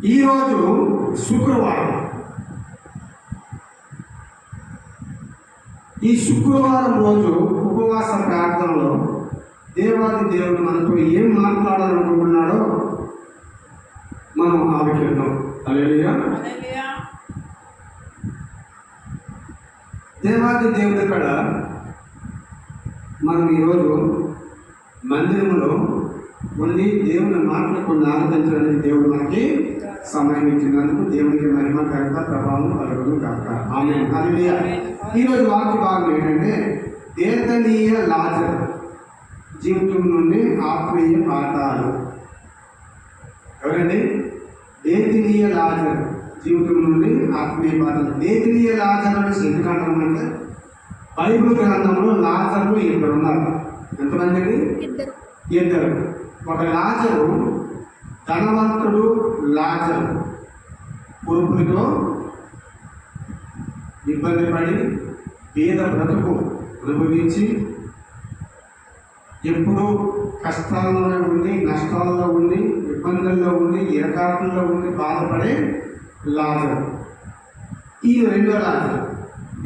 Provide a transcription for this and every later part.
ఈరోజు శుక్రవారం. ఈ శుక్రవారం రోజు ఉపవాస ప్రార్థనలో దేవాది దేవుడు మనతో ఏం మాట్లాడాలనుకుంటున్నాడో మనం ఆలోచిద్దాం. హల్లెలూయా. దేవాది దేవుడి కాడ మనం ఈరోజు మందిరంలో ఉండి దేవుని మాటలు కొన్ని ఆరాధించడానికి దేవుడు మనకి సమయం ఇచ్చినందుకు దేవునికి మహిమ ఘనత ప్రభావం కలుగును కాక. ఆమేన్. హల్లెలూయా. ఈరోజు వాక్య భాగం ఏంటంటే బేతనీయ లాజరు జీవితం నుండి ఆత్మీయ పాఠాలు. ఎవరండి? బేతనీయ లాజరు జీవితం నుండి ఆత్మీయ పాఠాలు. బేతనీయ లాజరు అని ఎందుకంటామంటే బైబిల్ గ్రంథంలో లాజరు ఇద్దరు ఉన్నారు. ఎంతమంది? ఇద్దరు. ఒక లాజరు ధనవంతుడు, లాజరు పొరుపులతో ఇబ్బంది పడి పేద బ్రతుకు అనుభవించి ఎప్పుడూ కష్టాల్లోనే ఉండి, నష్టాల్లో ఉండి, ఇబ్బందుల్లో ఉండి, ఇరకాటంలో ఉండి బాధపడే లాజరు. ఈ రెండో లాజరు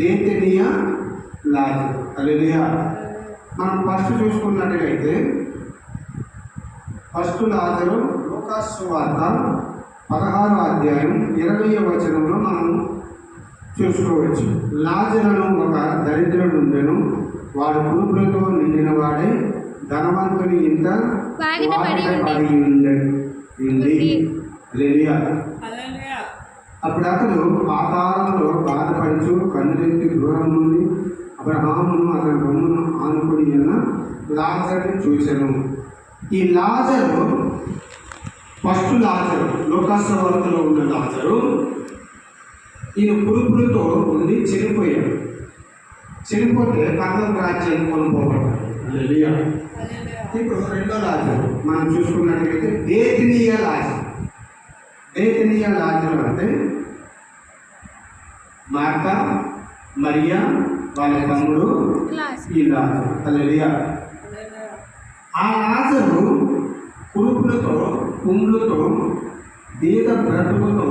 బేతనీయ లాజరు. హల్లెలూయా. మనం ఫస్ట్ చూసుకున్నట్టుగైతే ఫస్ట్ లాజరు లూకా సువార్త 16వ అధ్యాయం 20వ వచనంలో మనం చూసుకోవచ్చు. లాజరును ఒక దరిద్రుడు ఉండెను, వాడు కూపులతో నిండిన వాడే ధనవంతుని ఇంట పడి ఉంది. అప్పుడు అతడు పాతాళంలో బాధపడుచు కన్నులెత్తి దూరం నుండి అబ్రహామును అతని బొమ్మను ఆనుకుని ఉన్న లాజరుని చూశాను. ఈ లాజరు ఫస్ట్ లాజరు లూకా సువార్తలో ఉన్న లాజరు. ఈయన పురుగులతో ఉండి చనిపోయాడు. చనిపోతే పరలోక రాజ్యాన్ని కొనుక్కోబడ్డాడు. హల్లెలూయా. ఇప్పుడు రెండో లాజరు మనం చూసుకున్నట్లయితే బేతనీయ లాజరు. బేతనీయ లాజరు అంటే మార్తా, మరియా వాళ్ళ తమ్ముడు ఈ లాజరు. హల్లెలూయా. ఆ లాజరు కురుపులతో, పుండ్లతో, బీద బ్రతుకుతో,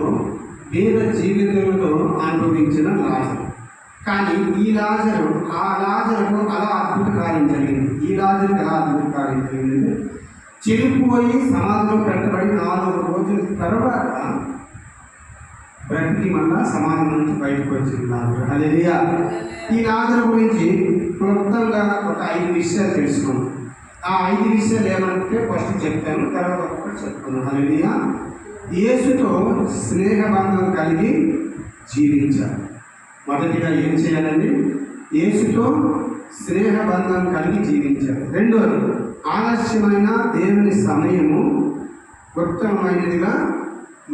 బీద జీవితంతో అనుభవించిన లాజరు. కానీ ఈ లాజరు ఆ లాజరుకు అలా అద్భుత కార్యం జరిగింది. ఈ లాజరుకి అలా అద్భుత కార్యం జరిగింది. చెడిపోయి సమాధిలో పెట్టబడి 4 రోజుల తర్వాత బ్రతికి మళ్ళా సమాధి నుంచి బయటకు వచ్చింది లాజరు. హల్లెలూయా. ఈ లాజరు గురించి క్లుప్తంగా ఒక 5 విషయాలు తెలుసుకున్నాం. ఆ 5 విషయాలు ఏమంటే ఫస్ట్ చెప్తాను, తర్వాత ఒకటి చెప్తాను. హల్లెలూయా. యేసుతో స్నేహబంధం కలిగి జీవించాలి. మొదటిగా ఏం చేయాలండి? యేసుతో స్నేహబంధం కలిగి జీవించాలి. రెండోది ఆలస్యమైన దేవుని సమయము ఉత్తమమైనదిగా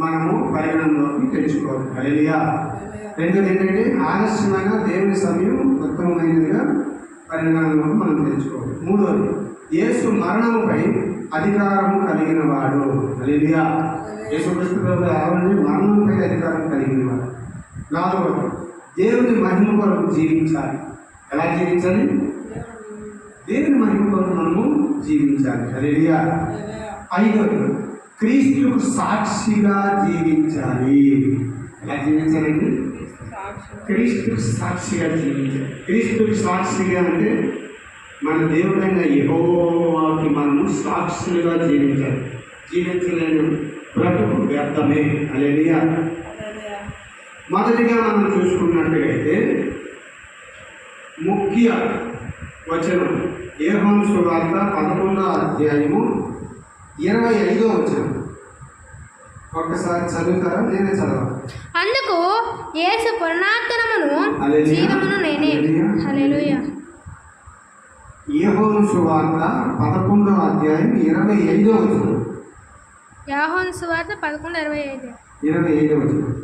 మనము పరిగణనలోకి తెచ్చుకోవాలి. హల్లెలూయా. రెండోది ఏంటంటే ఆలస్యమైన దేవుని సమయం ఉత్తమమైనదిగా పరిగణనలోకి మనం తెచ్చుకోవాలి. మూడోది యేసు మరణముపై అధికారం కలిగిన వాడు. హల్లెలూయా. యేసుక్రీస్తు మరణంపై అధికారం కలిగిన వాడు. నాలుగోది దేవుని మహిమ కొరకు జీవించాలి. ఎలా జీవించాలి? దేవుని మహిమ కొరకు మనము జీవించాలి. హల్లెలూయా. ఐదోది క్రీస్తుకు సాక్షిగా జీవించాలి. ఎలా జీవించాలండి? క్రీస్తుకు సాక్షిగా జీవించాలి. క్రీస్తుకు సాక్షిగా అంటే మన దేవుడైన యెహోవాకి మనము సాక్షులుగా జీవించాలి. జీవించలేని బ్రతుకు వ్యర్థమే. హల్లెలూయా. మొదటిగా మనం చూసుకున్నట్టుగైతే ముఖ్య వచనం యోహాను సువార్త 11వ అధ్యాయము 25వ వచనం. ఒక్కసారి చదువుతారా? నేనే చదవాలి. అందుకు యేసు పునరుత్థానమును జీవమును నేనే. హల్లెలూయా. యోహాను సువార్త 11వ అధ్యాయం 25వ వచనం. యోహాను సువార్త 11:25. 25వ వచనం.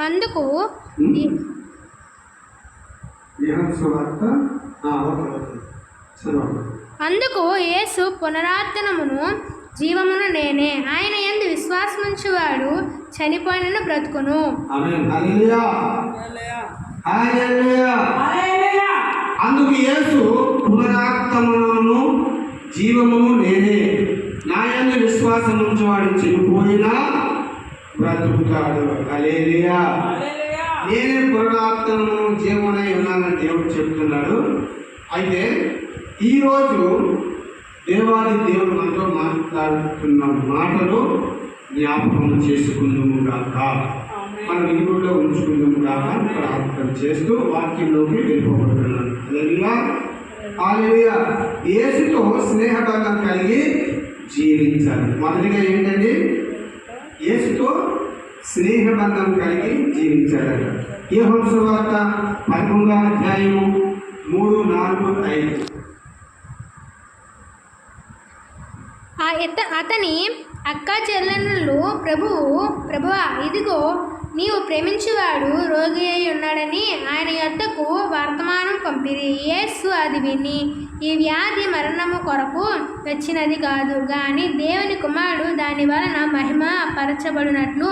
అందుకు యోహాను సువార్త అందుకు యేసు పునరుత్థానమును జీవమును నేనే. ఆయన యందు విశ్వాసముంచువాడు చనిపోయినను బ్రతుకును. ఆమేన్. హల్లెలూయా. హల్లెలూయా. అందుకు యేసు పునరుత్థానమును జీవమును నేనే, నా యందు విశ్వాసం ఉంచువాడు చనిపోయినా బ్రతుకుతాడు. హల్లెలూయా. నేనే పునరుత్థానము జీవమై ఉన్నానని దేవుడు చెప్తున్నాడు. అయితే ఈరోజు దేవుడు మనతో మాట్లాడుతున్న మాటలు జ్ఞాపకం చేసుకుందాము గాక, మన విలువలో ఉంచుకుందాము గాక ప్రార్థన చేస్తూ వాక్యంలోకి వెళ్ళిపోబడుతున్నాను. హల్లెలూయా. హల్లెలూయా. యేసుతో స్నేహబంధం కలిగి జీవించాలి. మొదటిగా ఏంటండి? యేసుతో స్నేహబంధం కలిగి జీవించాలట. యోహాను సువార్త 11వ అధ్యాయము 3, 4, 5. అతని అక్క చెల్లెళ్ళు ప్రభువా, ఇదిగో నీవు ప్రేమించువాడు రోగి అయి ఉన్నాడని ఆయన యొద్దకు వర్తమానం పంపిరి. యేసు అది విని, ఈ వ్యాధి మరణము కొరకు వచ్చినది కాదు, కానీ దేవుని కుమారుడు దాని వలన మహిమ పరచబడినట్లు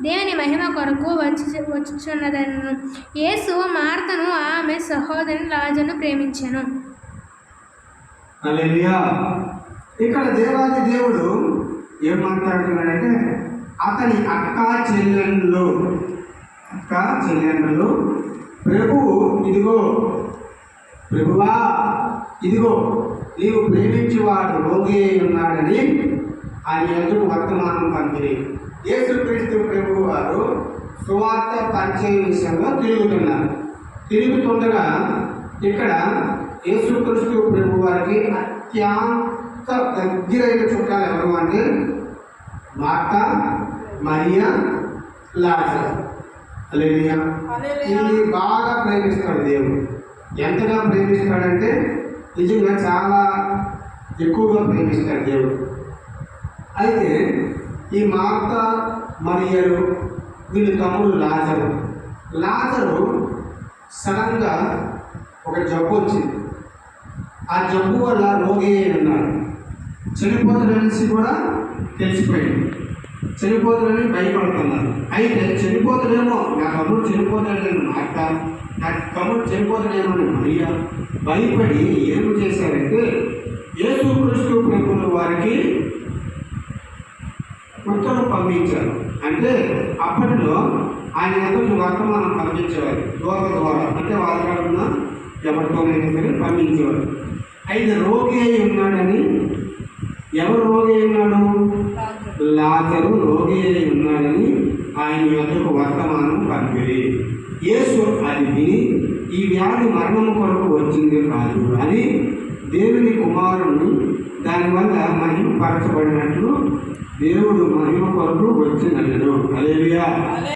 దేవుని మహిమ కొరకు వచ్చుచున్నదను. యేసు మార్తను ఆమె సహోదరుని లాజరును ప్రేమించెను. హల్లెలూయా. ఇక్కడ దేవాది దేవుడు ఏం మాట్లాడుతున్నాడంటే, అతని అక్క చెల్లెళ్ళు ప్రభువు ప్రభువా ఇదిగో నీవు ప్రేమించేవాడు రోగి అయి ఉన్నాడని ఆయన ఎదురు వర్తమానం పంపిణీ. యేసుక్రీస్తు ప్రభువు వారు సువార్త పరిచయం విషయంలో తిరుగుతుండగా ఇక్కడ యేసుక్రీస్తు ప్రభు వారికి అత్యంత దగ్గరైన చుట్టాలు ఎవరు అంటే మార్త, మరియా, లాజరు. హల్లెలూయా. వీళ్ళని బాగా ప్రేమిస్తాడు దేవుడు. ఎంతగా ప్రేమిస్తాడంటే నిజంగా చాలా ఎక్కువగా ప్రేమిస్తాడు దేవుడు. అయితే ఈ మార్త, మరియలు వీళ్ళ తమ్ముడు లాజరు సడన్గా ఒక జబ్బు వచ్చింది. ఆ జబ్బు వల్ల రోగి అన్నాడు. చనిపోతాడనేసి కూడా తెలిసిపోయింది. చనిపోతాడని భయపడుతున్నారు. అయితే చనిపోతాడేమో, నా తమ్ముడు చనిపోతాడని మార్త, నా తమ్ముడు చనిపోతాడేమో అని మరియా భయపడి ఏం చేశారంటే యేసుక్రీస్తు ప్రభువు వారికి ఉత్తరం పంపించారు. అంటే అప్పట్లో ఆయన ఎదురు వర్తమానం పంపించేవారు ద్వారా. అంటే వాళ్ళ కాకుండా ఎవరితోనైనా సరే పంపించేవారు. అయితే రోగి అయి ఉన్నాడని, ఎవరు రోగి అయి ఉన్నాడు? లాజరు రోగి అయి ఉన్నాడని ఆయన యొద్దకు వర్తమానం పంపిరి. యేసు అది విని, ఈ వ్యాధి మరణము కొరకు వచ్చింది కాదు అని దేవుని కుమారుని దానివల్ల మహిమ పరచబడినట్లు దేవుడు మహిమ కొరకు వచ్చినట్లు. హల్లెలూయా.